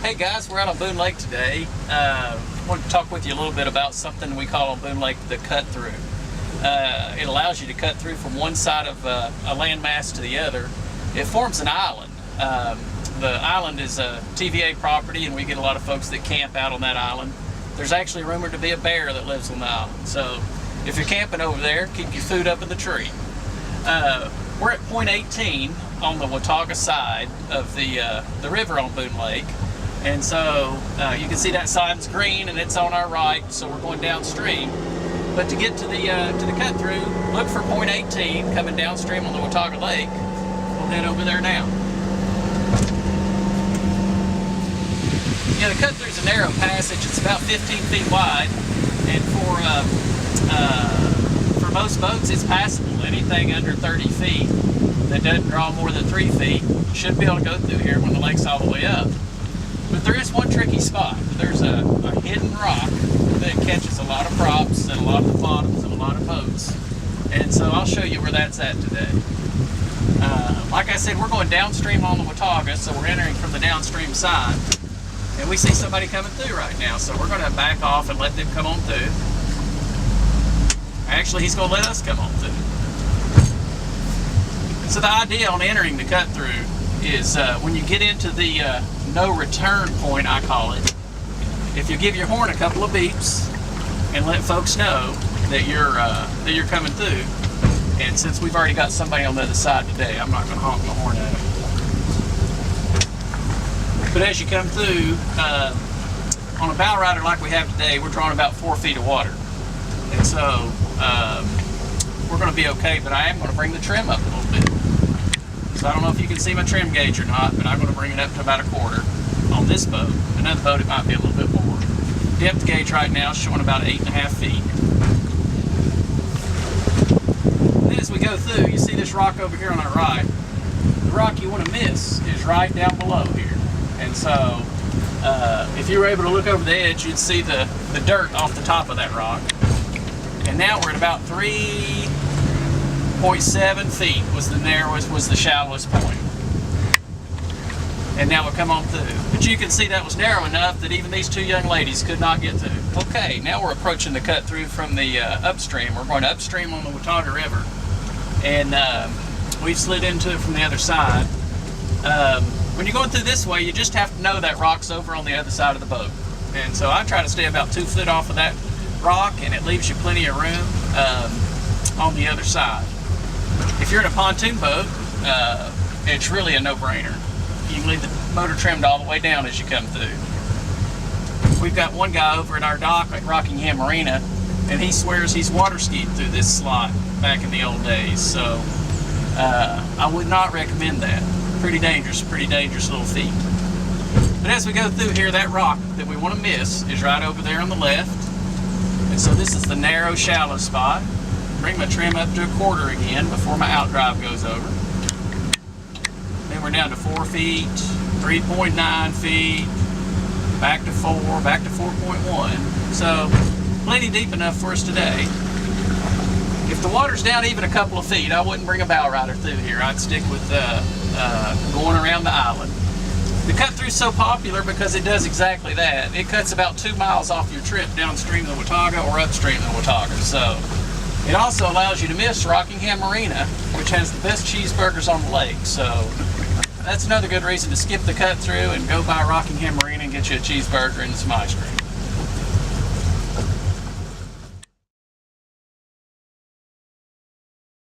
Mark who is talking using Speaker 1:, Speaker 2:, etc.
Speaker 1: Hey guys, we're out on Boone Lake today. I wanted to talk with you a little bit about something we call on Boone Lake the cut through. It allows you to cut through from one side of a landmass to the other. It forms an island. The island is a TVA property, and we get a lot of folks that camp out on that island. There's actually rumored to be a bear that lives on the island, so if you're camping over there, keep your food up in the tree. We're at point 18 on the Watauga side of the river on Boone Lake. And so you can see that sign's green and it's on our right, so we're going downstream. But to get to the cut through, look for point 18 coming downstream on the Watauga Lake. We'll head over there now. Yeah, the cut through's a narrow passage. It's about 15 feet wide, and for most boats it's passable. Anything under 30 feet that doesn't draw more than 3 feet should be able to go through here when the lake's all the way up. But there is one tricky spot. There's a hidden rock that catches a lot of props and a lot of the bottoms and a lot of boats. And so I'll show you where that's at today. Like I said, we're going downstream on the Watauga, so we're entering from the downstream side. And we see somebody coming through right now, so we're going to back off and let them come on through. Actually, he's going to let us come on through. So the idea on entering the cut through is when you get into the no return point, I call it, if you give your horn a couple of beeps and let folks know that you're coming through. And since we've already got somebody on the other side today, I'm not going to honk my horn at them. But as you come through, on a bow rider like we have today, we're drawing about 4 feet of water. And so we're going to be okay, but I am going to bring the trim up a little bit. So I don't know if you can see my trim gauge or not, but I'm going to bring it up to about 1/4 on this boat. Another boat, it might be a little bit more. Depth gauge right now is showing about 8.5 feet. Then as we go through, you see this rock over here on our right. The rock you want to miss is right down below here. And so if you were able to look over the edge, you'd see the dirt off the top of that rock. And now we're at about 3.7 feet was the narrowest, was the shallowest point. And now we'll come on through. But you can see that was narrow enough that even these two young ladies could not get through. Okay, now we're approaching the cut through from the upstream. We're going upstream on the Watauga River. And we've slid into it from the other side. When you're going through this way, you just have to know that rock's over on the other side of the boat. And so I try to stay about 2 foot off of that rock, and it leaves you plenty of room on the other side. If you're in a pontoon boat, it's really a no-brainer. You can leave the motor trimmed all the way down as you come through. We've got one guy over at our dock at Rockingham Marina, and he swears he's water skied through this slot back in the old days. So I would not recommend that. Pretty dangerous little feat. But as we go through here, that rock that we want to miss is right over there on the left. And so this is the narrow, shallow spot. Bring my trim up to 1/4 again before my outdrive goes over. Then we're down to 4 feet, 3.9 feet, back to 4, back to 4.1. So plenty deep enough for us today. If the water's down even a couple of feet, I wouldn't bring a bow rider through here. I'd stick with going around the island. The cut through's so popular because it does exactly that. It cuts about 2 miles off your trip downstream of the Watauga or upstream of the Watauga. So it also allows you to miss Rockingham Marina, which has the best cheeseburgers on the lake. So that's another good reason to skip the cut through and go by Rockingham Marina and get you a cheeseburger and some ice cream.